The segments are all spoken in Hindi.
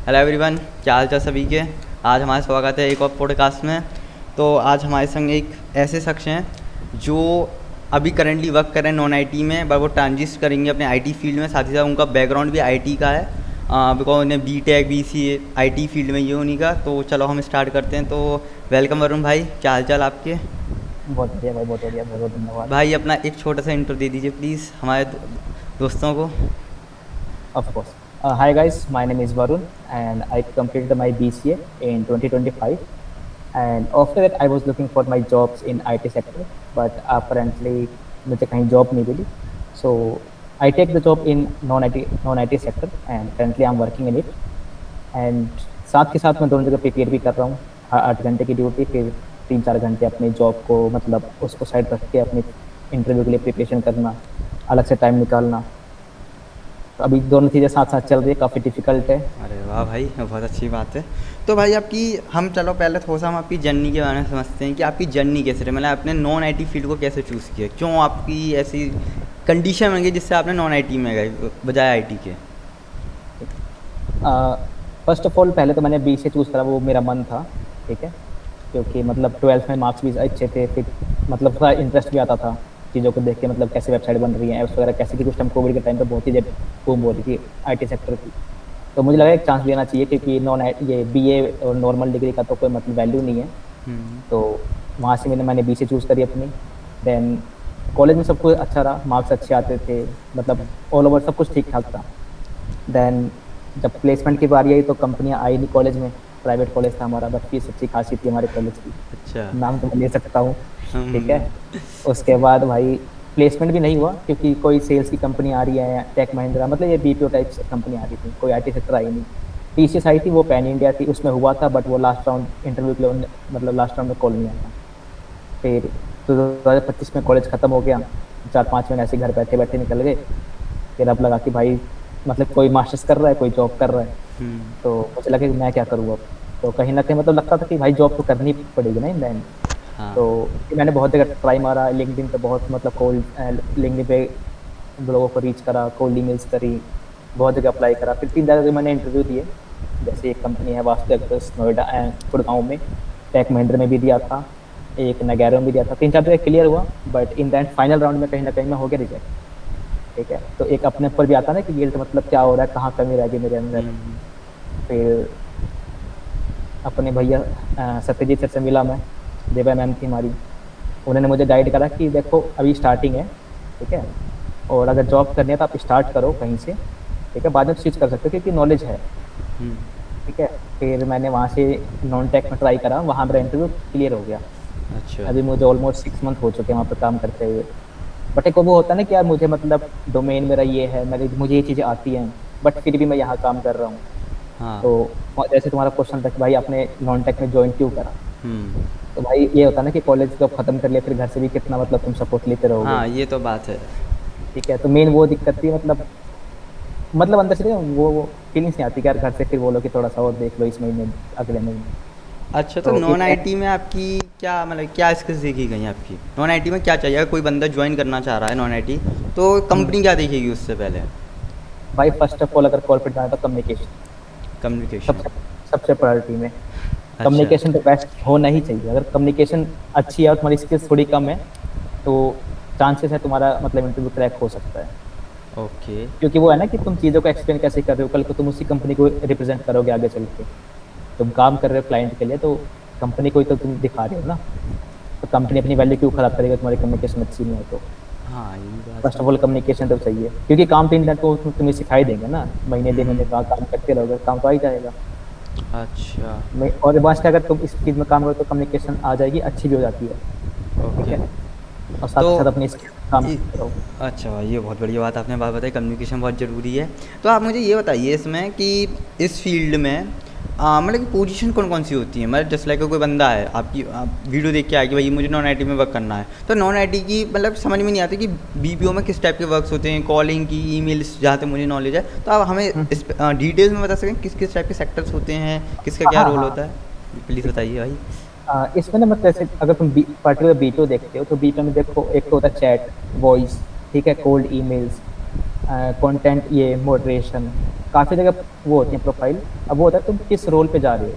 हेलो एवरीवन, क्या हाल चाल सभी के। आज हमारा स्वागत है एक और पॉडकास्ट में। तो आज हमारे संग एक ऐसे शख्स हैं जो अभी करंटली वर्क कर रहे हैं नॉन आईटी में, बट वो ट्रांजिस्ट करेंगे अपने आईटी फील्ड में। साथ ही साथ उनका बैकग्राउंड भी आईटी का है, बिकॉज उन्हें बीटेक बीसीए आईटी फील्ड में ये उन्हीं का। तो चलो हम स्टार्ट करते हैं। तो वेलकम वरुण भाई, क्या हाल चाल आपके। बहुत बढ़िया भाई, बहुत बढ़िया, बहुत बहुत धन्यवाद। भाई अपना एक छोटा सा इंट्रो दे दीजिए प्लीज़ हमारे दोस्तों को। Of course. Hi guys, my name is Varun and I completed my BCA in 2025, and after that I was looking for my jobs in IT sector, but apparently मुझे कहीं जॉब नहीं मिली, so I take the job in non-IT sector and currently I'm working in it, and साथ के साथ मैं दोनों जगह प्रिपेयर भी कर रहा हूँ। 8 घंटे की ड्यूटी, फिर 3-4 घंटे अपने जॉब को मतलब उसको साइड रख के अपने इंटरव्यू के लिए प्रिपरेशन करना, अलग से टाइम निकालना। तो अभी दोनों चीज़ें साथ साथ चल रही है, काफ़ी डिफिकल्ट है। अरे वाह भाई, बहुत अच्छी बात है। तो भाई आपकी हम चलो पहले थोड़ा सा हम आपकी जर्नी के बारे में समझते हैं कि आपकी जर्नी कैसे रही, मतलब आपने नॉन आईटी फील्ड को कैसे चूज़ किया, क्यों आपकी ऐसी कंडीशन बन गई जिससे आपने नॉन आईटी में गए बजाय आईटी के। फर्स्ट ऑफ ऑल पहले तो मैंने बी से चूज़ करा, वो मेरा मन था, ठीक है, क्योंकि मतलब 12th में मार्क्स भी अच्छे थे, फिर मतलब थोड़ा इंटरेस्ट भी आता था चीज़ों को देख के, मतलब कैसे वेबसाइट बन रही है, ऐप्स वगैरह कैसे थी। कुछ टाइम कोविड के टाइम पे बहुत ही बूम हो रही थी आईटी सेक्टर की, तो मुझे लगा एक चांस लेना चाहिए, क्योंकि ये बीए और नॉर्मल डिग्री का तो कोई मतलब वैल्यू नहीं है। तो वहाँ से मैंने बी से चूज़ करी अपनी। देन कॉलेज में सब कुछ अच्छा रहा, मार्क्स अच्छे आते थे, मतलब ऑल ओवर सब कुछ ठीक ठाक था। देन जब प्लेसमेंट की बारी आई तो कंपनियाँ आई नहीं कॉलेज में, प्राइवेट कॉलेज था हमारा, बट फीस अच्छी खासी थी हमारे कॉलेज की, अच्छा। नाम तो मैं ले सकता हूँ, ठीक है। हम्म। उसके बाद भाई प्लेसमेंट भी नहीं हुआ, क्योंकि कोई सेल्स की कंपनी आ रही है, टेक महिंद्रा, मतलब ये बीपीओ टाइप से कंपनी आ रही थी, कोई आईटी सेक्टर आई नहीं। टीसीएस आई थी, वो पैन इंडिया थी, उसमें हुआ था, बट वो लास्ट राउंड इंटरव्यू के लिए मतलब लास्ट राउंड में कॉल नहीं आया। फिर 2025 में कॉलेज ख़त्म हो गया, 4-5 महीने ऐसे घर बैठे बैठे निकल गए। फिर अब लगा कि भाई मतलब कोई मास्टर्स कर रहा है, कोई जॉब कर रहा है, तो मुझे लगा कि मैं क्या करूँ अब। तो कहीं ना कहीं मतलब लगता था कि भाई जॉब तो करनी पड़ेगी ना इन दैन। हाँ। तो मैंने बहुत जगह ट्राई मारा, लिंक्डइन पे बहुत मतलब लिंक्डइन पे लोगों को रीच करा, कोल्ड ईमेल्स करी, बहुत जगह अप्लाई करा। फिर 3 जगह मैंने इंटरव्यू दिए, जैसे एक कंपनी है वास्तु एक्सप्रेस नोएडा गुड़गांव में, टेक महिंद्रा में भी दिया था, एक नगैरो में भी दिया था। 3-4 जगह क्लियर हुआ, but in that final round में कहीं ना कहीं मैं हो गया रिजेक्ट, ठीक है। तो एक अपने ऊपर भी आता ना कि गिल्ट, मतलब क्या हो रहा है, कहाँ कमी रह गई मेरे अंदर। फिर अपने भैया सत्यजीत सर से मिला मैं, देवा मैम थी हमारी, उन्होंने मुझे गाइड करा कि देखो अभी स्टार्टिंग है, ठीक है, और अगर जॉब करनी है तो आप स्टार्ट करो कहीं से, ठीक है, बाद में स्विच कर सकते हो क्योंकि नॉलेज है, ठीक है। फिर मैंने वहाँ से नॉन टेक में ट्राई करा, वहाँ मेरा इंटरव्यू क्लियर हो गया। अच्छा। अभी मुझे ऑलमोस्ट 6 मंथ हो चुके हैं वहाँ पर काम करते हुए। बट एक वो होता है ना कि यार मुझे मतलब डोमेन मेरा ये है, मुझे ये चीज़ें आती हैं, बट फिर भी मैं यहाँ काम कर रहा हूँ। हाँ। तो जैसे तुम्हारा क्वेश्चन था कि भाई आपने नॉन टेक में ज्वाइन क्यों करा, हम्म। तो भाई ये होता है ना कि कॉलेज जब खत्म कर लिया फिर घर से भी कितना मतलब तुम सपोर्ट लेते रहोगे, हाँ, ये तो बात है। ठीक है। तो मेन वो दिक्कत थी, मतलब अंदर से वो फीलिंग्स नहीं आती कि यार घर से फिर बोलो कि थोड़ा सा और देख लो इस महीने, अगले महीने। अच्छा, तो तो नॉन एक आईटी में आपकी क्या मतलब क्या स्किल्स देखी गई हैं आपकी। नॉन आईटी में क्या चाहिए अगर कोई बंदा ज्वाइन करना चाह रहा है नॉन आईटी, तो कंपनी क्या देखेगी उससे पहले। भाई फर्स्ट ऑफ ऑल अगर कॉर्पोरेट जाना तो कम्युनिकेशन कम्युनिकेशन। सबसे सबसे प्रायोरिटी में। अच्छा। कम्युनिकेशन तो बेस्ट होना ही चाहिए। अगर कम्युनिकेशन अच्छी है और तुम्हारी स्किल्स थोड़ी कम है, तो चांसेस है तुम्हारा मतलब इंटरव्यू क्रैक हो सकता है, ओके। क्योंकि वो है ना कि तुम चीज़ों को एक्सप्लेन कैसे कर रहे हो, कल को तुम उसी कंपनी को रिप्रेजेंट करोगे आगे चल के, तुम काम कर रहे हो क्लाइंट के लिए, तो कंपनी को ही तो तुम दिखा रहे हो ना। तो कंपनी अपनी वैल्यू क्यों खराब करेगा, तुम्हारी कम्युनिकेशन अच्छी नहीं है तो। हाँ, ये बात फर्स्ट है। ऑफ ऑल कम्युनिकेशन तो चाहिए, क्योंकि काम तो इंटरनेट को तुम्हें सिखाई देंगे ना, महीने 2 महीने का काम करते रहोगे, काम तो आ ही जाएगा। अच्छा। और वास्ट अगर तुम इस चीज़ में काम करो तो कम्युनिकेशन आ जाएगी, अच्छी भी हो जाती है, ठीक ओके। है। और साथ तो ही साथ अपनी स्किल काम इ- करो। अच्छा भाई, ये बहुत बढ़िया बात आपने बात बताई, कम्युनिकेशन बहुत ज़रूरी है। तो आप मुझे ये बताइए इसमें कि इस फील्ड में मतलब कि पोजीशन कौन कौन सी होती है, मतलब जस्ट लाइक कोई बंदा है आपकी आप वीडियो देख के आए कि भाई मुझे नॉन आईटी में वर्क करना है, तो नॉन आईटी की मतलब समझ में नहीं आती कि बीपीओ में किस टाइप के वर्क्स होते हैं, कॉलिंग की, ईमेल्स, जहाँ तक मुझे नॉलेज है। तो आप हमें हम्म। इस डिटेल्स में बता सकें किस किस टाइप के सेक्टर्स होते हैं, किसका क्या हाँ रोल हाँ। होता है। प्लीज़ बताइए भाई। इसमें ना मतलब जैसे अगर तुम पर्टिकुलर बीपीओ देखते हो तो बीपीओ में देखो एक तो होता है चैट, वॉइस, ठीक है, कोल्ड ईमेल्स, कंटेंट ये मॉडरेशन, काफ़ी जगह वो होती है प्रोफाइल। अब वो होता है तुम किस रोल पे जा रहे हो,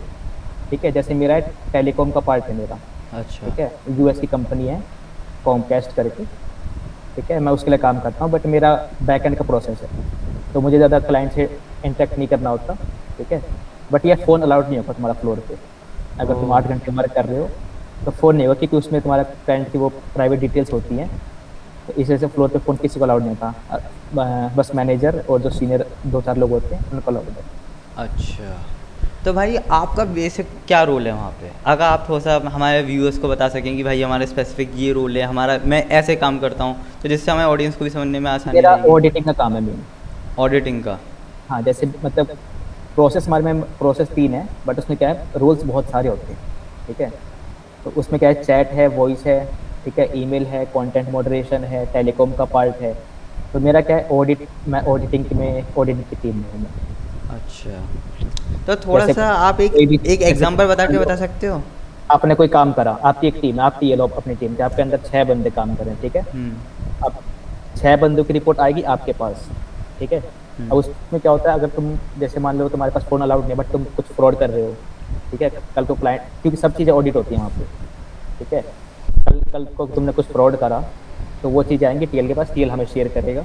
ठीक है। जैसे मेरा टेलीकॉम का पार्ट है मेरा, अच्छा। ठीक है। यूएस की कंपनी है कॉमकास्ट करके, ठीक है। मैं उसके लिए काम करता हूँ, बट मेरा बैक एंड का प्रोसेस है, तो मुझे ज़्यादा क्लाइंट से इंटरेक्ट नहीं करना होता, ठीक है। बट ये फ़ोन अलाउड नहीं होगा तुम्हारा फ्लोर पे। अगर तुम ओह! 8 घंटे वर्क कर रहे हो तो फ़ोन नहीं होगा, क्योंकि उसमें तुम्हारा क्लाइंट की वो प्राइवेट डिटेल्स होती हैं। तो इस वजह से फ्लोर पे फ़ोन किसी को अलाउड नहीं होता। बस मैनेजर और जो सीनियर 2-4 लोग होते हैं उनको अलाउड है। अच्छा। तो भाई आपका बेसिक क्या रोल है वहाँ पे? अगर आप थोड़ा-सा हमारे व्यूअर्स को बता सकें कि भाई हमारा स्पेसिफिक ये रोल है, हमारा मैं ऐसे काम करता हूँ, तो जिससे हमारे ऑडियंस को भी समझने में आसानी मेरा रहेगी। ऑडिटिंग का काम है मेन। ऑडिटिंग का। हाँ, जैसे मतलब प्रोसेस हमारे में प्रोसेस 3 है, बट उसमें क्या है रूल्स बहुत सारे होते हैं, ठीक है। तो उसमें क्या है, चैट है, वॉइस है, ठीक है, ईमेल है, कंटेंट मॉडरेशन है, टेलीकॉम का पार्ट है। तो मेरा क्या है ऑडिट, मैं ऑडिटिंग की टीम में हूँ मैं। अच्छा। तो जैसे थोड़ा-सा आप एक कोई भी एक जैसे एग्ज़ाम्पल बता के मान लो बता सकते हो? आपने कोई काम करा, आपकी एक टीम है, आपकी ये लो अपनी टीम के आपके अंदर 6 बंदे काम कर रहे हैं, ठीक है। हुँ, अब 6 बंदों की रिपोर्ट आएगी आपके पास, ठीक है। हुँ। अब उसमें क्या होता है, अगर तुम जैसे मान लो तुम्हारे पास फ़ोन अलाउड नहीं है, बट तुम कुछ फ्रॉड कर रहे हो, ठीक है। कल को क्लाइंट, क्योंकि सब चीज़ें ऑडिट होती हैं वहाँ पे, ठीक है। कल कल को तुमने कुछ फ्रॉड करा, तो वो चीज़ें आएँगी टीएल के पास, टीएल हमें शेयर करेगा।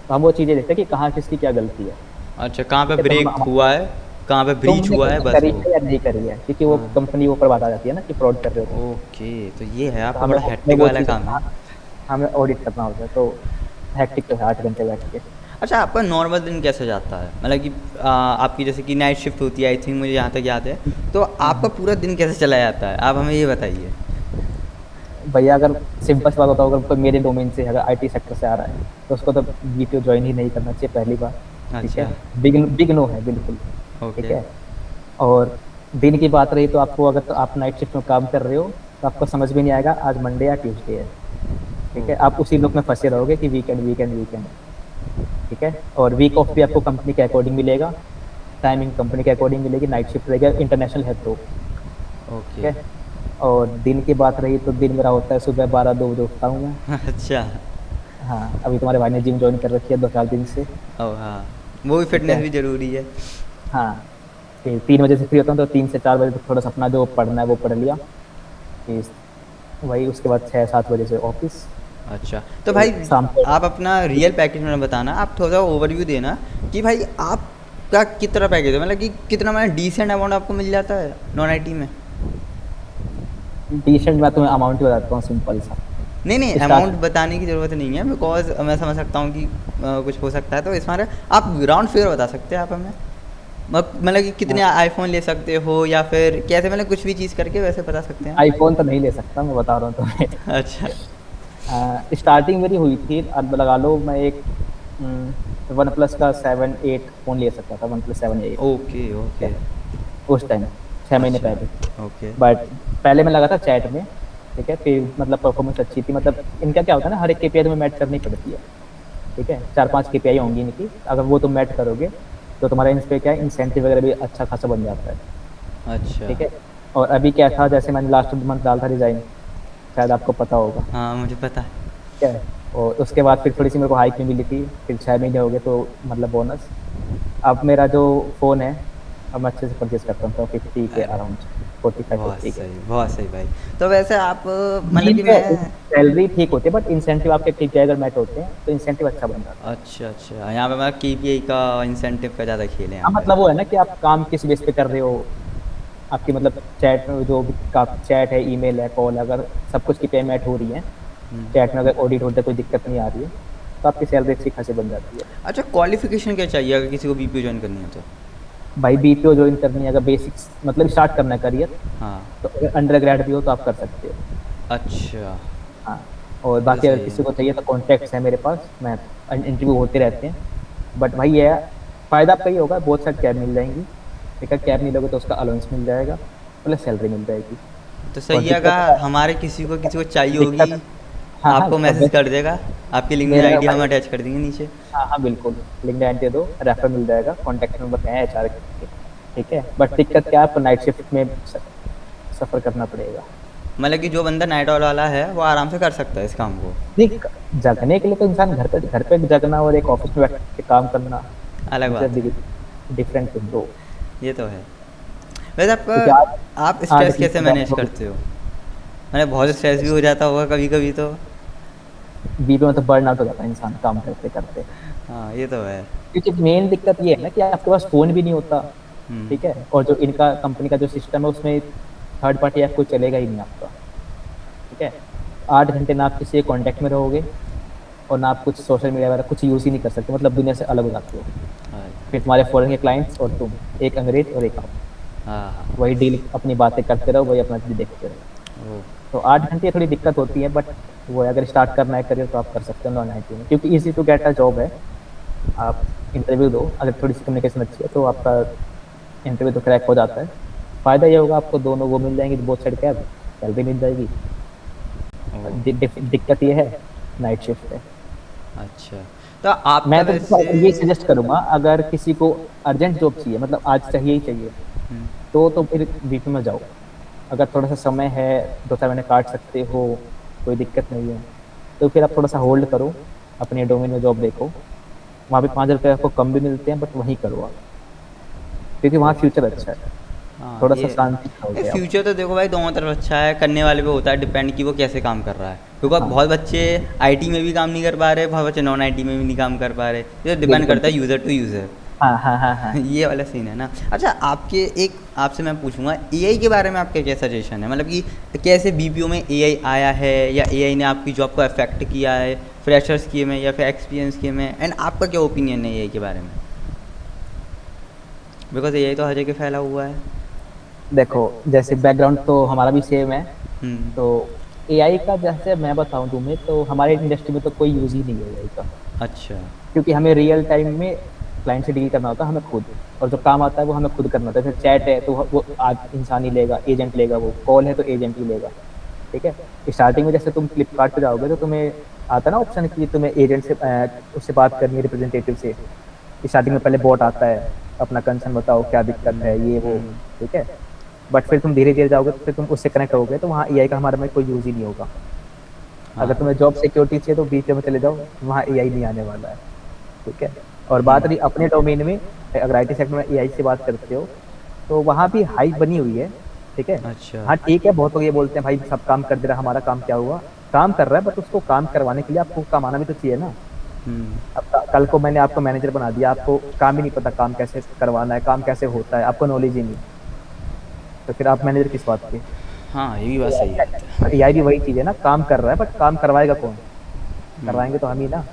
तो हम वो चीज़ें देखते हैं कि कहाँ किसकी क्या गलती है, अच्छा, कहाँ पे ठीक है। तो ब्रेक हम हुआ है, कहाँ पे ब्रीच तुमने हुआ है, गलती बस करी वो। है या नहीं करी है, क्योंकि वो हाँ। कंपनी ऊपर बात आ जाती है ना कि फ्रॉड कर रहे हो तुम। ओके, तो ये है तो आपका हमें बड़ा हमें हेक्टिक वो वाला चीज़ें, काम है। हाँ, हमें ऑडिट करना होता है, तो हेक्टिक तो है 8 घंटे बैठ के। अच्छा, आपका नॉर्मल दिन कैसे जाता है? मतलब कि आपकी जैसे कि नाइट शिफ्ट होती है आई थिंक, मुझे यहाँ तक याद है। तो आपका पूरा दिन कैसे चला जाता है? आप हमें ये बताइए। भैया अगर सिंपल सी बात बताऊँ, अगर कोई मेरे डोमेन से अगर आईटी सेक्टर से आ रहा है, तो उसको तो बीपीओ जॉइन ही नहीं करना चाहिए पहली बात, ठीक अच्छा। है। बिग बिग नो है बिल्कुल, ठीक ओके। है। और दिन की बात रही तो आपको, अगर तो आप नाइट शिफ्ट में काम कर रहे हो, तो आपको समझ भी नहीं आएगा आज मंडे या ट्यूसडे है, ठीक है। आप उसी लूप में फँसे रहोगे कि वीकेंड वीकेंड वीकेंड, ठीक है। और वीक ऑफ भी आपको कंपनी के अकॉर्डिंग मिलेगा, टाइमिंग कंपनी के अकॉर्डिंग मिलेगी, नाइट शिफ्ट रहेगा, इंटरनेशनल है तो, ठीक ओके। है। और दिन की बात रही तो दिन मेरा होता है सुबह 12-2 बजे उठता हूँ मैं। अच्छा। हाँ, अभी तुम्हारे भाई ने जिम जॉइन कर रखी है 2-4 दिन से, ओह हाँ, वो भी ठीक फिटनेस है। भी ज़रूरी है। हाँ, फिर 3 बजे से फ्री होता हूँ, तो 3 से 4 बजे तक थोड़ा सा अपना जो पढ़ना है वो पढ़ लिया, फिर वही उसके बाद 6-7 बजे से ऑफिस, अच्छा, तो फिर भाई शाम को। आप अपना रियल पैकेज में बताना, आप थोड़ा सा ओवरव्यू देना कि भाई आपका कितना पैकेज है, मतलब कि कितना मतलब डिसेंट अमाउंट आपको मिल जाता है नॉन आईटी में? टी-शर्ट मैं तुम्हें अमाउंट ही बताता हूँ सिंपल सा। नहीं नहीं, स्टार्ट अमाउंट बताने की ज़रूरत नहीं है, बिकॉज मैं समझ सकता हूँ कि कुछ हो सकता है, तो इस मारे आप ग्राउंड फिगर बता सकते हैं आप हमें। मतलब कि कितने आईफोन ले सकते हो, या फिर कैसे, मतलब कुछ भी चीज़ करके वैसे बता सकते हैं आईफ़ोन तो नहीं ले सकता, मैं बता रहा हूँ तुम्हें। अच्छा। स्टार्टिंग मेरी हुई थी, अब लगा लो मैं एक वन प्लस का 7-8 फ़ोन ले सकता था, वन प्लस 7 या 8, ओके ठीक ओके। है, उस टाइम 6 महीने अच्छा। पहले। ओके। बट पहले मैं लगा था चैट में, ठीक है। फिर मतलब परफॉर्मेंस अच्छी थी, मतलब इनका क्या होता है ना, हर एक केपीआई तुम्हें मैच करनी पड़ती है, ठीक है। 4-5 केपीआई होंगी इनकी, अगर वो तुम मैच करोगे तो तुम्हारा इन पे क्या है, इंसेंटिव वगैरह भी अच्छा खासा बन जाता है, अच्छा। ठीक है। और अभी क्या था, जैसे मैंने लास्ट मंथ डाला था रिज़ाइन, शायद आपको पता होगा, हाँ मुझे पता है। ठीक है। और उसके बाद फिर थोड़ी-सी मेरे को हाइक भी मिली थी, फिर 6 महीने हो गए तो मतलब बोनस। अब मेरा जो फ़ोन है, अब मैं अच्छे से परचेज़ करता हूँ, तो 50 के अरे अराउंड, बहुत 45-50 के। सही, बहुत सही भाई। तो वैसे आप मतलब कि ठीक है, मैं, सैलरी ठीक होती है, बट इंसेंटिव आपके केपीआई अगर मैच होते हैं, तो इंसेंटिव अच्छा बन जाता है। अच्छा अच्छा, यहाँ पे मैं केपीआई का इंसेंटिव का ज़्यादा खेल है यहाँ हाँ, पे। मतलब वो है ना कि आप काम किस बेस पे कर रहे हो, आपकी मतलब चैट में जो भी का चैट है, ईमेल है, कॉल है, अगर सब कुछ की पेमेंट हो रही है, हम्म। चैट में अगर ऑडिट होता है, कोई दिक्कत नहीं आ रही है, तो आपकी सैलरी अच्छी खासी बन जाती है। अच्छा, क्वालिफिकेशन क्या चाहिए अगर किसी को बीपीओ ज्वाइन करनी है तो? भाई बीपीओ जॉइन करनी है, अगर बेसिक्स मतलब स्टार्ट करना है करियर, हाँ। तो अगर अंडर ग्रेड भी हो तो आप कर सकते हो। अच्छा। हाँ, और तो बाकी अगर सही है। किसी को चाहिए तो कॉन्टैक्ट्स हैं मेरे पास, मैं इंटरव्यू होते रहते हैं। बट भाई ये है, फ़ायदा आपका ये होगा, बहुत सारी कैब मिल जाएँगी, ठीक है। कैब नहीं लोगे तो उसका अलाउंस मिल जाएगा, प्लस सैलरी मिल जाएगी। तो और सही है, दिक्कत अगर क्या हमारे किसी को चाहिए है, होगी, दिक्कत, हाँ, हाँ, आपको अब मैसेज कर देगा, आपकी लिंक्डइन मेरा आईडी हम भाई, अटैच कर देंगे नीचे। हाँ, हाँ, बिल्कुल, लिंक्डइन दे दो, रेफर मिल जाएगा, कॉन्टैक्ट नंबर है एचआर के, ठीक है। बट दिक्कत क्या है, आपको नाइट शिफ्ट में सफ़र करना पड़ेगा। मतलब कि जो बंदा नाइट ऑल वाला है वो आराम से कर सकता है इस काम को। देख, जगने के लिए तो इंसान घर पे जगना और एक ऑफिस में बैठ के काम करना, अलग उनसे बात है। भी डिफरेंट थिंग ब्रो। ये तो है। वैसे क्योंकि आपका आज आप आज स्ट्रेस की कैसे दुनिया में मैनेज करते हो? मैंने बहुत स्ट्रेस भी हो जाता होगा कभी कभी तो। बीच में तो बर्न आउट हो जाता है इंसान काम करते करते। हाँ ये तो है। क्योंकि मेन दिक्कत ये है ना कि आपके पास फोन भी नहीं होता, हम्म। ठीक है, और जो इनका कंपनी का जो सिस्टम है उसमें थर्ड पार्टी ऐप कोई चलेगा ही नहीं आपका, ठीक है। 8 घंटे ना आप किसी के कॉन्टेक्ट में रहोगे और ना आप कुछ सोशल मीडिया वगैरह कुछ यूज़ ही नहीं कर सकते, मतलब दुनिया से अलग हो जाते हो। हाँ फिर तुम्हारे फॉरेन के क्लाइंट्स और तुम, एक अंग्रेज और एक आप, हाँ हाँ। वही डील, अपनी बातें करते रहो, वही अपना चीज़ देखते रहो। ओ, तो 8 घंटे थोड़ी दिक्कत होती है, बट वो है, अगर स्टार्ट करना है करियर तो आप कर सकते हो नॉन आईटी में, क्योंकि easy to get a job है। आप इंटरव्यू दो, अगर थोड़ी सी कम्युनिकेशन अच्छी है तो आपका इंटरव्यू तो क्रैक हो जाता है। फ़ायदा ये होगा आपको दोनों वो मिल जाएंगे, बोथ साइड कैब, सैलरी मिल जाएगी। ओ, दिक्कत ये है नाइट शिफ्ट है। अच्छा। तो आपका मैं तो वैसे। ये सजेस्ट करूंगा, अगर किसी को अर्जेंट जॉब चाहिए, मतलब आज चाहिए ही चाहिए, हम्म, तो फिर वीपी में जाओ। अगर थोड़ा सा समय है, 2-4 महीने काट सकते हो, कोई दिक्कत नहीं है, तो फिर आप थोड़ा सा होल्ड करो, अपने डोमेन में जॉब देखो। वहाँ पे 5 रुपये आपको कम भी मिलते हैं, बट वहीं करो आप, क्योंकि वहाँ फ्यूचर अच्छा है। हाँ थोड़ा सा ये शांति से रहोगे आप। फ्यूचर तो देखो भाई दोनों तरफ अच्छा है, करने वाले पे होता है डिपेंड कि वो कैसे काम कर रहा है, क्योंकि हाँ बहुत बच्चे आईटी में भी काम नहीं कर पा रहे, बहुत बच्चे नॉन आईटी में भी नहीं काम कर पा रहे, ये डिपेंड बिल्कुल। करता है यूज़र टू यूज़र। हाँ हाँ हाँ हाँ। ये वाला सीन है ना। अच्छा आपके एक आपसे मैं पूछूंगा एआई के बारे में आपका क्या सजेशन है, मतलब कि कैसे बीपीओ में एआई आया है या एआई ने आपकी जॉब को अफेक्ट किया है, फ्रेशर्स किए में या फिर एक्सपीरियंस किए में, एंड आपका क्या ओपिनियन है एआई के बारे में? बिकॉज एआई तो हर जगह फैला हुआ है। देखो, जैसे बैकग्राउंड तो हमारा भी सेम है। हम्म। तो एआई का जैसे मैं बताऊं तुम्हें, तो हमारे इंडस्ट्री में तो कोई यूज़ ही नहीं है एआई का, अच्छा। क्योंकि हमें रियल टाइम में क्लाइंट से डील करना होता है हमें खुद, और जो काम आता है वो हमें खुद करना होता है। जैसे चैट है तो वो आज इंसान ही लेगा, एजेंट लेगा, वो कॉल है तो एजेंट ही लेगा, ठीक है। स्टार्टिंग में जैसे तुम फ्लिपकार्ट पे जाओगे तो तुम्हें आता है ना ऑप्शन कि तुम्हें एजेंट से उससे बात करनी है, रिप्रेजेंटेटिव से। स्टार्टिंग में पहले बॉट आता है, अपना कंसर्न बताओ क्या दिक्कत है, ये वो, हम्म। ठीक है। बट फिर तुम धीरे धीरे जाओगे तो फिर तुम उससे कनेक्ट होगे, तो वहाँ एआई का हमारे में कोई यूज़ ही नहीं होगा। अगर हाँ। तुम्हें जॉब सिक्योरिटी चाहिए तो बीपीओ में चले जाओ, वहाँ एआई नहीं आने वाला है, ठीक है। और बात रही अपने डोमेन में, अगर आईटी सेक्टर में एआई से बात करते हो तो वहाँ भी हाइप बनी हुई है, ठीक है। अच्छा। हाँ ठीक है, बहुत लोग ये बोलते हैं भाई सब काम कर दे रहा, हमारा काम क्या हुआ। काम कर रहा है, बट उसको काम करवाने के लिए आपको काम आना भी तो चाहिए ना। हम्म। अब कल को मैंने आपको मैनेजर बना दिया, आपको काम ही नहीं पता काम कैसे करवाना है, काम कैसे होता है, आपको नॉलेज ही नहीं, तो फिर आप मैनेजर किस बात के। हाँ ये भी बात सही है। एआई भी वही चीज़ है ना, काम कर रहा है बट काम करवाएगा कौन? हम्म। करवाएंगे तो हम ही ना।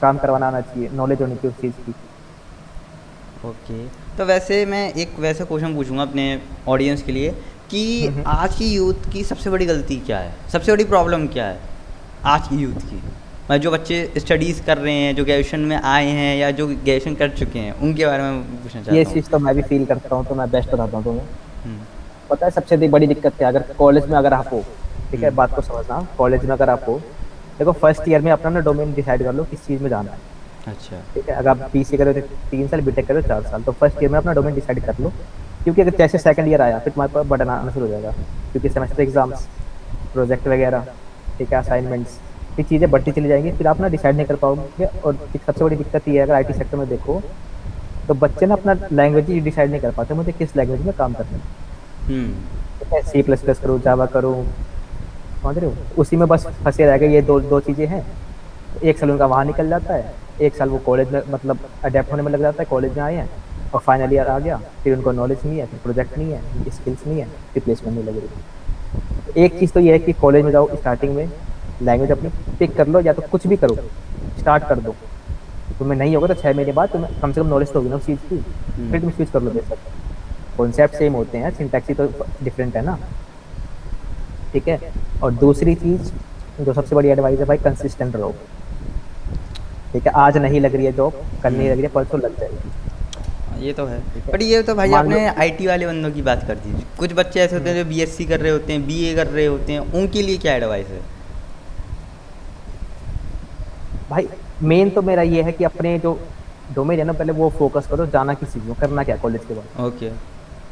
काम करवाना आना चाहिए, नॉलेज होनी चाहिए उस चीज़ की। ओके। तो वैसे मैं एक वैसा क्वेश्चन पूछूंगा अपने ऑडियंस के लिए कि हम्म। आज की यूथ की सबसे बड़ी गलती क्या है, सबसे बड़ी प्रॉब्लम क्या है आज की यूथ की? मतलब जो बच्चे स्टडीज़ कर रहे हैं, जो ग्रेजुएशन में आए हैं या जो ग्रेजुएशन कर चुके हैं, उनके बारे में पूछना ये चाहता हूँ। चीज़ तो मैं भी फील करता हूँ, तो मैं बेस्ट बताता हूँ तुम्हें। हम्म। पता है सबसे बड़ी दिक्कत क्या है, अगर कॉलेज में अगर आप हो, ठीक है, हम्म। बात को समझना, कॉलेज में अगर आप हो, देखो फर्स्ट ईयर में अपना ना डोमेन डिसाइड कर लो किस चीज़ में जाना है, अच्छा। ठीक है। अगर आप बीसीए करो तो 3 साल, बीटेक करो 4 साल, तो फर्स्ट ईयर में अपना डोमेन डिसाइड कर लो। क्योंकि अगर जैसे सेकंड ईयर आया फिर तुम्हारे पास बर्डन आना शुरू हो जाएगा, क्योंकि सेमेस्टर एग्जाम्स, प्रोजेक्ट वगैरह, ठीक है, असाइनमेंट्स, ये चीज़ें बढ़ती चली जाएंगी, फिर आप ना डिसाइड नहीं कर पाओगे। और एक सबसे बड़ी दिक्कत ये है, अगर आईटी सेक्टर में देखो तो बच्चे ना अपना लैंग्वेज ही डिसाइड नहीं कर पाते, मुझे किस लैंग्वेज में काम करना हम्म। है। C++ करूँ, जावा करूँ, समझ रहे हो, उसी में बस फंसे रह गए। ये दो दो चीज़ें हैं, एक साल उनका वहाँ निकल जाता है, एक साल वो कॉलेज में मतलब अडेप्ट होने में लग जाता है, कॉलेज में आए हैं और फाइनल ईयर आ गया, फिर उनको नॉलेज नहीं है, फिर प्रोजेक्ट नहीं है, स्किल्स नहीं है, फिर प्लेसमेंट नहीं लग रही। एक चीज़ तो ये है कि कॉलेज में जाओ, स्टार्टिंग में लैंग्वेज अपनी पिक कर लो, या तो कुछ भी करो, स्टार्ट कर दो। तुम्हें नहीं होगा तो 6 महीने बाद तुम्हें कम से कम नॉलेज तो होगी ना उस चीज़ की, फिर तुम स्विच कर लो बेशक। कॉन्सेप्ट सेम होते हैं, सिंटैक्स ही तो डिफरेंट है ना, ठीक है। और दूसरी चीज़ जो सबसे बड़ी एडवाइस है भाई, कंसिस्टेंट रहो, ठीक है। आज नहीं लग रही है जॉब, कल नहीं लग रही है, परसों लग जाएगी। ये तो है। ठीक है। बट ये तो भाई मान लो- आपने आईटी वाले बंदों की बात कर दी, कुछ बच्चे ऐसे होते हैं जो बीएससी कर रहे होते हैं, बीए कर रहे होते हैं, उनके लिए क्या एडवाइस है? भाई मेन तो मेरा ये है कि अपने जो डोमेन है ना, पहले वो फोकस करो, जाना किस चीज़ में, करना क्या कॉलेज के बाद। ओके।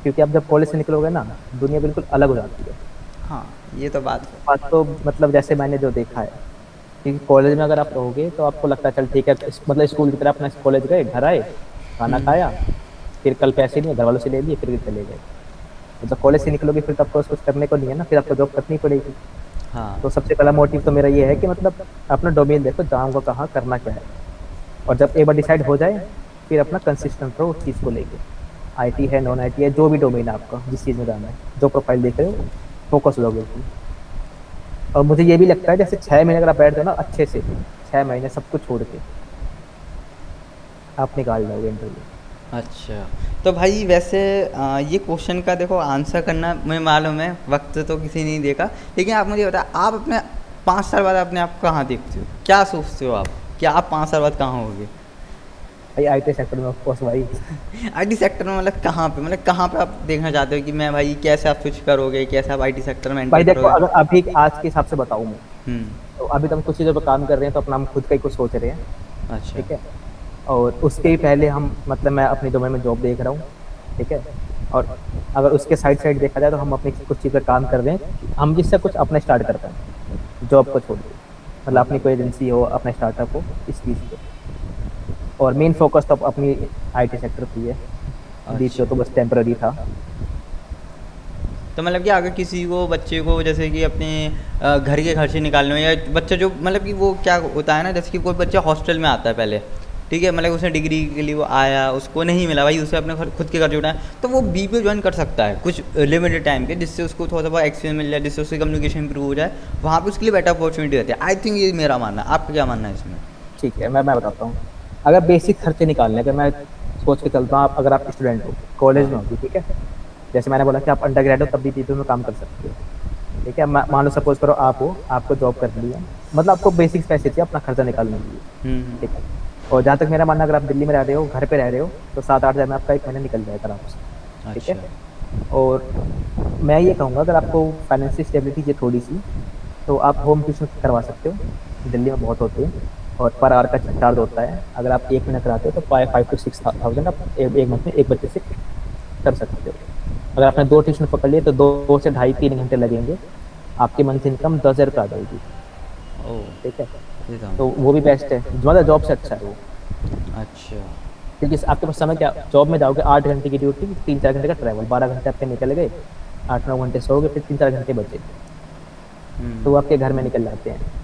क्योंकि आप जब कॉलेज से निकलोगे ना, दुनिया बिल्कुल अलग हो जाती है। हाँ ये तो बात है। बात तो मतलब जैसे मैंने जो देखा है, क्योंकि कॉलेज में अगर आप रहोगे तो आपको लगता है चल ठीक है, मतलब स्कूल की तरह अपना कॉलेज गए, घर आए, खाना खाया, फिर कल पैसे नहीं है, घर वालों से ले लिए, फिर चले गए। तो जब कॉलेज से निकलोगे फिर तो आपको कुछ करने को नहीं है ना, फिर आपको जॉब करनी पड़ेगी। हाँ। तो सबसे पहला मोटिव तो मेरा ये है कि मतलब अपना डोमेन देखो, जाऊँगा कहाँ, करना क्या है, और जब एक बार डिसाइड हो जाए फिर अपना कंसिस्टेंट रहो उस चीज़ को लेके। आईटी है, नॉन आईटी है, जो भी डोमेन है आपका, जिस चीज़ में जाना है, जो प्रोफाइल देख रहे हो, फोकस रहोगे उसमें। और मुझे ये भी लगता है जैसे 6 महीने अगर आप बैठ जाओ ना अच्छे से, 6 महीने सब कुछ छोड़ के, आप निकाल जाओगे इंटरव्यू। अच्छा, तो भाई वैसे ये क्वेश्चन का देखो आंसर करना मुझे मालूम है, वक्त तो किसी नहीं देगा, लेकिन आप मुझे बताओ, आप अपने 5 साल बाद अपने आप को कहाँ देखते हो, क्या सोचते हो आप, क्या आप 5 साल बाद कहाँ होगे? भाई आईटी सेक्टर में ऑफ कोर्स भाई। आईटी सेक्टर में मतलब कहाँ पे, मतलब कहाँ पे आप देखना चाहते हो कि मैं भाई कैसे आप स्विच करोगे, कैसे आप आईटी सेक्टर में भाई एंटर देखो, करोगे? अगर अभी आज के हिसाब से बताऊँ मैं, हम्म। तो अभी तो हम कुछ चीज़ों पर काम कर रहे हैं, तो अपना हम खुद का ही कुछ सोच रहे हैं, अच्छा। ठीक है। और उसके ही पहले हम मतलब मैं अपनी डोमेन में जॉब देख रहा हूँ, ठीक है। और अगर उसके साइड साइड देखा जाए तो हम अपनी कुछ चीज़ पर काम कर रहे हैं, हम जिससे कुछ अपना स्टार्ट करते हैं जॉब को छोड़ के, मतलब अपनी कोई एजेंसी हो, अपना स्टार्टअप हो, इस चीज़ पे। और मेन फोकस तो अपनी आईटी सेक्टर पे ही है, बीच तो बस टेम्पररी था। तो मतलब कि अगर किसी को बच्चे को जैसे कि अपने घर के खर्चे निकालने हो, या बच्चा जो मतलब कि वो क्या होता है ना, जैसे कि कोई बच्चा हॉस्टल में आता है पहले, ठीक है, मतलब उसने डिग्री के लिए वो आया, उसको नहीं मिला भाई, उसे अपने खुद के खर्चे उठाए, तो वो बीपीओ ज्वाइन कर सकता है कुछ लिमिटेड टाइम के, जिससे उसको थोड़ा सा बहुत एक्सपीरियंस मिल जाए, जिससे उसकी कम्युनिकेशन इंप्रूव हो जाए, वहाँ पे उसके लिए बेटर अपॉर्चुनिटी रहती है। आई थिंक ये मेरा मानना है, आपका क्या मानना है इसमें? ठीक है, मैं बताता हूँ। अगर बेसिक खर्चे निकालने, अगर मैं सोच के चलता हूँ, आप अगर आप स्टूडेंट हो, कॉलेज में हो, ठीक है, जैसे मैंने बोला कि आप अंडर ग्रेड हो तब भी बीपीओ में काम कर सकते हो, ठीक है। मान लो सपोज करो आप हो, आपको जॉब कर लिया, मतलब आपको बेसिक पैसे चाहिए अपना खर्चा निकालने के लिए, ठीक है। और जहाँ तक मेरा मानना, अगर आप दिल्ली में रह रहे हो, घर पे रह रहे हो, तो 7-8 हज़ार में आपका 1 महीना निकल जाएगा आराम से, ठीक है। और मैं ये कहूँगा, अगर आपको फाइनेंशियल स्टेबिलिटी चाहिए थोड़ी सी, तो आप होम ट्यूशन करवा सकते हो, दिल्ली में बहुत होते हैं, और पर आवर का चार्ज होता है। अगर आप 1 महीना कराते हो तो 5 to 6 थाउजेंड आप एक मंथ में एक बच्चे से कर सकते हो। अगर आपने 2 ट्यूशन पकड़ लिए तो 2 से ढाई 3 घंटे लगेंगे, आपकी मंथ इनकम 10,000 रुपये आ जाएगी, ठीक है। तो वो भी बेस्ट है, मतलब जॉब से अच्छा है वो। अच्छा। क्योंकि आपके पास समय क्या, जॉब में जाओगे 8 घंटे की ड्यूटी, 3-4 घंटे का ट्रैवल, 12 घंटे आपके निकल गए, 8-9 घंटे सोओगे, फिर 3-4 घंटे बचे, तो वो आपके घर में निकल जाते हैं।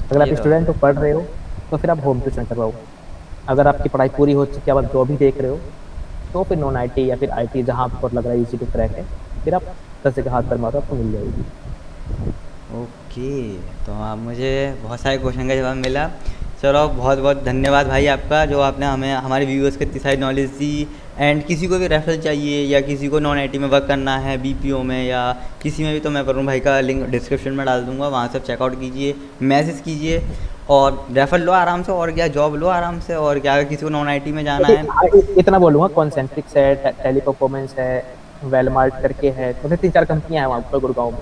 अगर आप स्टूडेंट हो, पढ़ रहे हो, तो फिर आप होम ट्यूशन करवाओ। अगर आपकी पढ़ाई पूरी हो चुकी है, आप जॉब ही देख रहे हो, तो फिर नॉन आईटी या फिर आईटी जहाँ आपको लग रहा है इजी टू क्रैक है, फिर आप 10 के हाथ पर मारो, आपको मिल जाएगी। ओके, तो आप मुझे बहुत सारे क्वेश्चन का जवाब मिला। चलो बहुत बहुत धन्यवाद भाई आपका, जो आपने हमें हमारे व्यूअर्स को इतनी सारी नॉलेज दी। एंड किसी को भी रेफरल चाहिए, या किसी को नॉन आईटी में वर्क करना है, बीपीओ में या किसी में भी, तो मैं वरुण भाई का लिंक डिस्क्रिप्शन में डाल दूंगा, वहाँ से चेकआउट कीजिए, मैसेज कीजिए और रेफर लो आराम से, और क्या जॉब लो आराम से, और क्या अगर किसी को नॉन आईटी में जाना है। इतना बोलूँगा, कॉन्सेंट्रिक्स है, टेली परफॉर्मेंस है, वेलमार्ट करके है, मतलब 3-4 कंपनियाँ हैं वहाँ पर गुड़गांव में।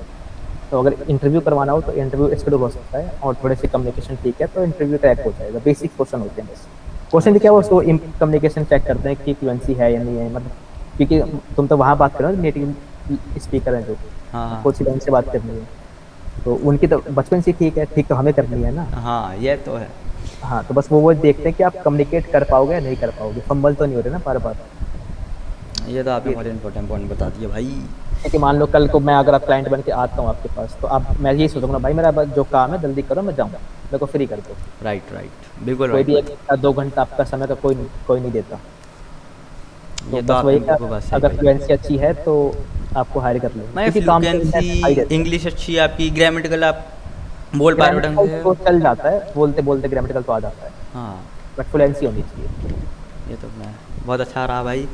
तो अगर इंटरव्यू करवाना हो तो इंटरव्यू स्किड हो सकता है, और थोड़े से कम्युनिकेशन ठीक है तो इंटरव्यू क्रैक हो जाएगा। बेसिक क्वेश्चन होते हैं बस। क्वेश्चन भी क्या, वो उसको कम्युनिकेशन चेक करते हैं कि फ्लुएंसी है या नहीं है, मतलब क्योंकि तुम तो वहाँ बात करो, नेटिव स्पीकर है जो, हाँ कुछ लाइन से बात करनी है, तो उनकी तो बचपन से ठीक है, ठीक तो हमें करनी है ना। हाँ, ये तो है। हाँ, तो बस वो देखते हैं कि आप कम्युनिकेट कर पाओगे या नहीं कर पाओगे, फंबल तो नहीं हो रहे ना बार बार। ये तो आपने बहुत इंपॉर्टेंट पॉइंट बता दिया भाई। कि मान लो कल को मैं अगर आप क्लाइंट बन के आता हूँ आपके पास, तो आप, मैं यही सोचूंगा भाई मेरा बस जो काम है जल्दी करो, मैं जाऊँ, मेरे को फ्री कर दो। राइट, बिल्कुल कोई राइट। भी 1-2 घंटा आपका समय का कोई नहीं देता। ये तो तो बस आपने वही, बिल्कुल बात सही अगर बोली। फ्लुएंसी अच्छी है तो आपको हायर कर लेंगे, मैं क्योंकि काम फ्लुएंसी, इंग्लिश अच्छी है आपकी, ग्रामेटिकल आप बोल पा रहे हो ढंग से। तो चल जाता है, बोलते बोलते ग्रामेटिकल तो आ जाता है, हाँ, बट फ्लुएंसी होनी चाहिए। ये तो मैं बहुत अच्छा रहा भाई।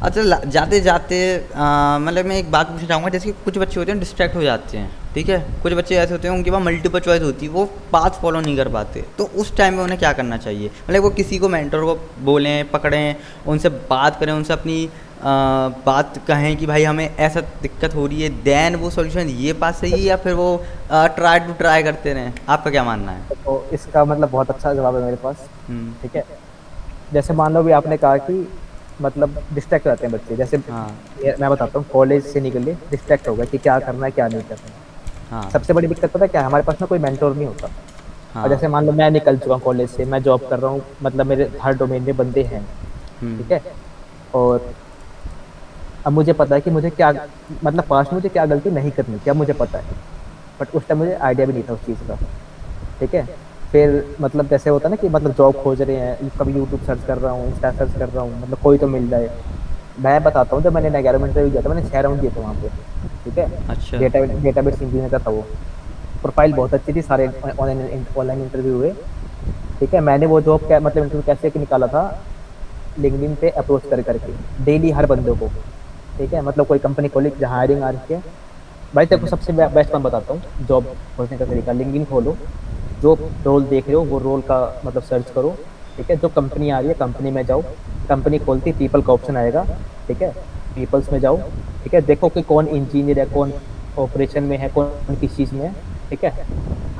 अच्छा, जाते जाते मतलब मैं एक बात पूछना चाहूँगा, जैसे कि कुछ बच्चे होते हैं डिस्ट्रैक्ट हो जाते हैं, ठीक है, कुछ बच्चे ऐसे होते हैं उनके पास मल्टीपल चॉइस होती है, वो पाथ फॉलो नहीं कर पाते, तो उस टाइम में उन्हें क्या करना चाहिए? मतलब वो किसी को मेंटर को बोलें, पकड़ें, उनसे बात करें, उनसे अपनी बात कहें कि भाई हमें ऐसा दिक्कत हो रही है, देन वो सॉल्यूशन ये पास सही है, या फिर वो ट्राई करते रहें? आपका क्या मानना है? तो इसका मतलब बहुत अच्छा जवाब है मेरे पास, हम्म। ठीक है। जैसे मान लो भी आपने कहा कि मतलब डिस्ट्रैक्ट रहते हैं बच्चे, जैसे हाँ। मैं बताता हूँ, कॉलेज से निकले डिस्ट्रैक्ट हो गए कि क्या करना है क्या नहीं करना है। हाँ। सबसे बड़ी दिक्कत पता है क्या है, हमारे पास ना कोई मेंटोर नहीं होता। हाँ। और जैसे मान लो मैं निकल चुका हूँ कॉलेज से, मैं जॉब कर रहा हूँ, मतलब मेरे हर डोमेन में बंदे हैं, ठीक है। और अब मुझे पता है कि मुझे क्या मतलब पास्ट में मुझे क्या गलती नहीं करनी थी, अब मुझे पता है। बट उस टाइम मुझे आइडिया भी नहीं था उस चीज़ का, ठीक है। फिर मतलब जैसे होता है ना कि मतलब जॉब खोज रहे हैं, कभी यूट्यूब सर्च कर रहा हूँ, इंस्टा सर्च कर रहा हूँ, मतलब कोई तो मिल जाए। मैं बताता हूँ, जब मैंने 11 मिनट इंटरव्यू दिया था, मैंने 6 राउंड दिए थे वहाँ पे, ठीक है। अच्छा। डेटाबेस इंजीनियर का था वो। प्रोफाइल बहुत अच्छी थी, सारे ऑनलाइन इंटरव्यू हुए, ठीक है। मैंने वो जॉब क्या मतलब इंटरव्यू कैसे निकाला था, लिंक्डइन पे अप्रोच कर करके डेली हर बंदे को, ठीक है। मतलब कोई कंपनी खोली जहाँ हायरिंग आ रही है, भाई तेरे को सबसे बेस्ट मैं बताता हूँ जॉब खोजने का तरीका। लिंक्डइन खोलो, जो रोल देख रहे हो वो रोल का मतलब सर्च करो, ठीक है। जो कंपनी आ रही है कंपनी में जाओ, कंपनी खोलती पीपल का ऑप्शन आएगा, ठीक है। पीपल्स में जाओ, ठीक है। देखो कि कौन इंजीनियर है, कौन ऑपरेशन में है, कौन किस चीज़ में है, ठीक है।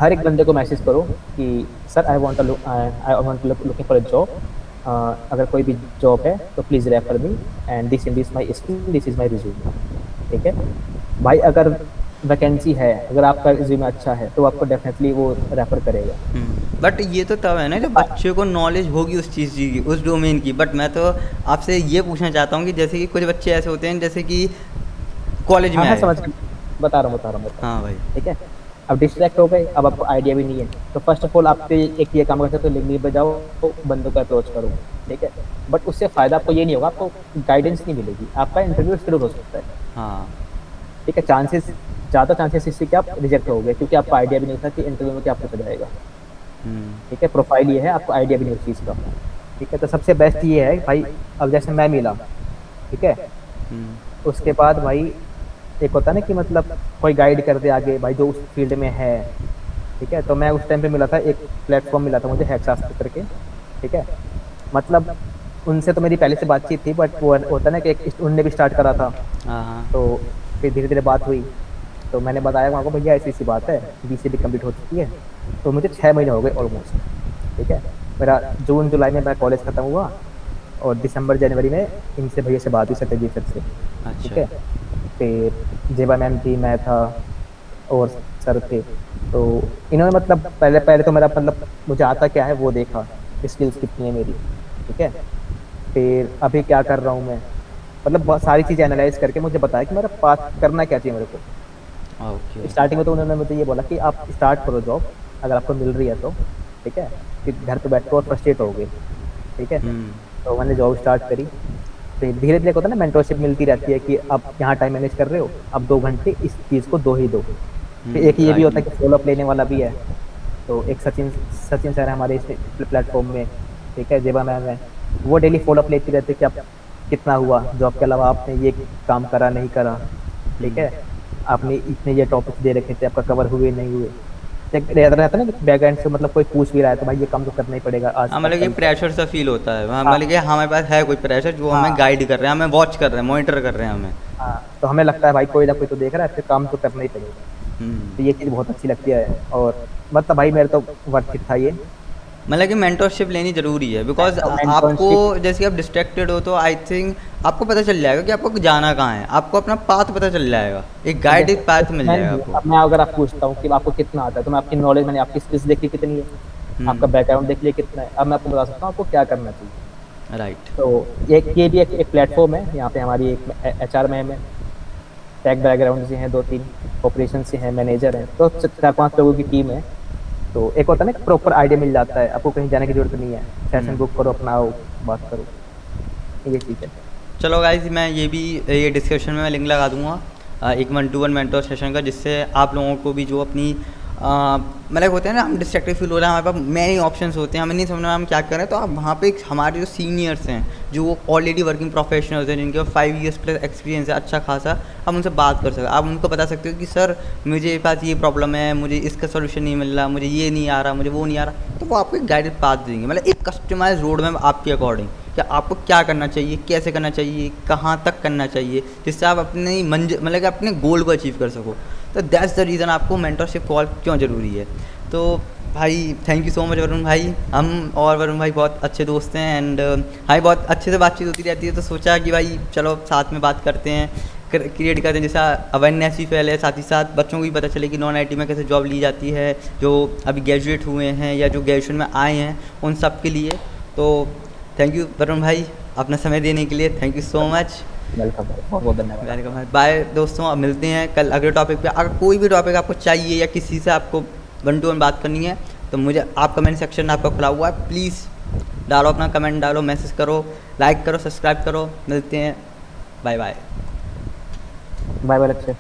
हर एक बंदे को मैसेज करो कि sir I want looking for a job, अगर कोई भी जॉब है तो please refer me, and this in this my skill, this is my resume, ठीक है। भाई अगर वैकेंसी है, अगर आपका रिज्यूम अच्छा है तो आपको डेफिनेटली वो रेफर करेगा। बट ये तो तब है ना जब बच्चे को नॉलेज होगी उस चीज़ की, उस डोमेन की। बट मैं तो आपसे ये पूछना चाहता हूँ कि जैसे कि कुछ बच्चे ऐसे होते हैं जैसे कि कॉलेज हाँ में हाँ, आए। समझ गया, बता रहा हूँ, हाँ भाई। ठीक है। अब डिस्ट्रैक्ट हो गए, अब आपको आइडिया भी नहीं है, तो फर्स्ट ऑफ ऑल आप पे एक ये काम कर सकते हो, लिंक्डइन पे जाओ, बंदों को अप्रोच करो, ठीक है। बट उससे फ़ायदा आपको ये नहीं होगा, आपको गाइडेंस नहीं मिलेगी, आपका इंटरव्यू शेड्यूल हो सकता है, हाँ। ठीक है। ज़्यादा चांसेस इससे कि आप रिजेक्ट हो गए, क्योंकि आपको आइडिया भी नहीं था कि इंटरव्यू में क्या पूछा जाएगा, हम्म। ठीक है। प्रोफाइल ये है, आपको आइडिया भी नहीं उस चीज़ का, ठीक है। तो सबसे बेस्ट ये है भाई, अब जैसे मैं मिला, ठीक है, हम्म। उसके बाद भाई एक होता है ना कि मतलब कोई गाइड कर दे आगे भाई जो उस फील्ड में है, ठीक है। तो मैं उस टाइम पे मिला था, एक प्लेटफॉर्म मिला था मुझे, हैकशास्त्र करके, ठीक है। मतलब उनसे तो मेरी पहले से बातचीत थी, बट वो होता है ना कि एक उनने भी स्टार्ट करा था, हाँ हाँ। तो फिर धीरे धीरे बात हुई। तो मैंने बताया वहाँ को, भैया ऐसी ऐसी बात है, बीसीडी कंप्लीट हो चुकी है। तो मुझे 6 महीने हो गए ऑलमोस्ट, ठीक है। मेरा जून जुलाई में मेरा कॉलेज खत्म हुआ, और दिसंबर जनवरी में इनसे भैया से बात हुई, सत्यजीत सर से, ठीक अच्छा। है। फिर जेबा मैम थी, मैं था, और सर थे। तो इन्होंने मतलब पहले पहले तो मेरा मतलब मुझे आता क्या है वो देखा, स्किल्स कितनी है मेरी, ठीक है। फिर अभी क्या कर रहा हूँ मैं, मतलब बहुत सारी चीज़ें एनालाइज करके मुझे बताया कि मेरा पास करना क्या चाहिए मेरे को। ओके। स्टार्टिंग में तो उन्होंने मुझे ये बोला कि आप स्टार्ट करो जॉब, अगर आपको मिल रही है तो, ठीक है। फिर घर पे बैठ कर और फ्रस्ट्रेट हो गए, ठीक है। हम्म। तो मैंने जॉब स्टार्ट करी। फिर धीरे धीरे होता है ना, मेंटरशिप मिलती रहती है कि आप यहाँ टाइम मैनेज कर रहे हो, अब 2 घंटे इस चीज़ को दो ही दो। फिर एक ये भी राइट। होता है कि फॉलो अप लेने वाला भी है। तो एक सचिन सचिन सर है हमारे इस प्लेटफॉर्म में, ठीक है। जेबा मैम है, वो डेली फॉलो अप लेती रहती है कि आप कितना हुआ, जॉब के अलावा आपने ये काम करा नहीं करा, ठीक है। आपने इतने ये टॉपिक्स दे रखे थे, आपका कवर हुए नहीं हुए। एक रहता है ना बैकएंड से, मतलब कोई पूछ भी रहा है तो भाई ये काम तो करना ही पड़ेगा आज हाँ, तक मतलब ये कल। प्रेशर सा फील होता है हाँ मतलब कि हमारे पास है कोई प्रेशर जो हमें हाँ गाइड कर रहे हैं, हमें वॉच कर रहे हैं, मॉनिटर कर रहे हैं हमें। हाँ, तो हमें लगता है भाई कोई ना कोई तो देख रहा है, फिर काम तो करना ही पड़ेगा। हम्म। तो ये चीज़ बहुत अच्छी लगती है, और मतलब भाई मेरे तो वर्थ इट था ये। मतलब कि मेंटरशिप लेनी ज़रूरी है बिकॉज आपको मेंटरशिप, जैसे कि आप डिस्ट्रैक्टेड हो तो आई थिंक आपको पता चल जाएगा कि आपको जाना कहाँ है, आपको अपना पाथ पता चल जाएगा, एक गाइडेड पाथ मिल जाएगा आपको। अब मैं अगर आप पूछता हूँ कि आपको कितना आता है, तो मैं आपकी नॉलेज, मैंने आपकी स्किल्स देखी कितनी है, आपका हम्म। बैकग्राउंड देख लिया कितना है, अब मैं आपको बता सकता हूँ आपको क्या करना चाहिए। राइट। तो ये भी एक प्लेटफॉर्म है, यहाँ पे हमारी एक एचआर मैम है, टेक बैकग्राउंड से हैं 2-3, ऑपरेशन से हैं, मैनेजर हैं, तो 4-5 लोगों की टीम है। तो एक होता है ना प्रॉपर आइडिया मिल जाता है, आपको कहीं जाने की जरूरत नहीं है, सेशन बुक करो, अपना आओ, बात करो, ये चीज़ है। चलो गाइज, मैं ये डिस्क्रिप्शन में मैं लिंक लगा दूंगा एक 1-to-1 मेंटर सेशन का, जिससे आप लोगों को भी जो अपनी मतलब होते हैं ना, हम डिस्ट्रैक्टेड फील हो रहा है, हमारे पास मैनी ऑप्शंस होते हैं, हमें नहीं समझ में हम क्या करें, तो आप वहाँ पे हमारे जो सीनियर्स हैं, जो ऑलरेडी वर्किंग प्रोफेशनल्स हैं, जिनके 5 years प्लस एक्सपीरियंस है अच्छा खासा, आप उनसे बात कर सकते हो। आप उनको बता सकते हो कि सर मुझे पास ये प्रॉब्लम है, मुझे इसका सोल्यूशन नहीं मिल रहा, मुझे ये नहीं आ रहा, मुझे वो नहीं आ रहा, तो वो आपको एक गाइडेड पाथ देंगे, मतलब एक कस्टमाइज रोड मैप आपके अकॉर्डिंग, कि आपको क्या करना चाहिए, कैसे करना चाहिए, कहाँ तक करना चाहिए, जिससे आप अपनी मतलब कि अपने गोल को अचीव कर सको। तो दैट्स द रीज़न आपको मेंटरशिप कॉल क्यों ज़रूरी है। तो भाई thank you so much Varun भाई, हम और वरुण भाई बहुत अच्छे दोस्त हैं, एंड भाई बहुत अच्छे से बातचीत होती रहती है, तो सोचा कि भाई चलो साथ में बात करते हैं, क्रिएट करते हैं, जैसा अवेयरनेस भी फैले, साथ ही साथ बच्चों को भी पता चले कि नॉन आईटी में कैसे जॉब ली जाती है, जो अभी ग्रेजुएट हुए हैं या जो ग्रेजुएशन में आए हैं उन सब के लिए। तो थैंक यू वरुण भाई। अपना समय देने के लिए thank you so much. Welcome भाई, बहुत बहुत धन्यवाद। वेलकम है, बाय दोस्तों। अब मिलते हैं कल अगले टॉपिक पे। अगर कोई भी टॉपिक आपको चाहिए या किसी से आपको 1 to 1 बात करनी है तो मुझे आप कमेंट सेक्शन आपका खुला हुआ है, प्लीज़ डालो, अपना कमेंट डालो, मैसेज करो, लाइक करो, सब्सक्राइब करो। मिलते हैं, बाय बाय। बाय बाय लक्ष्य।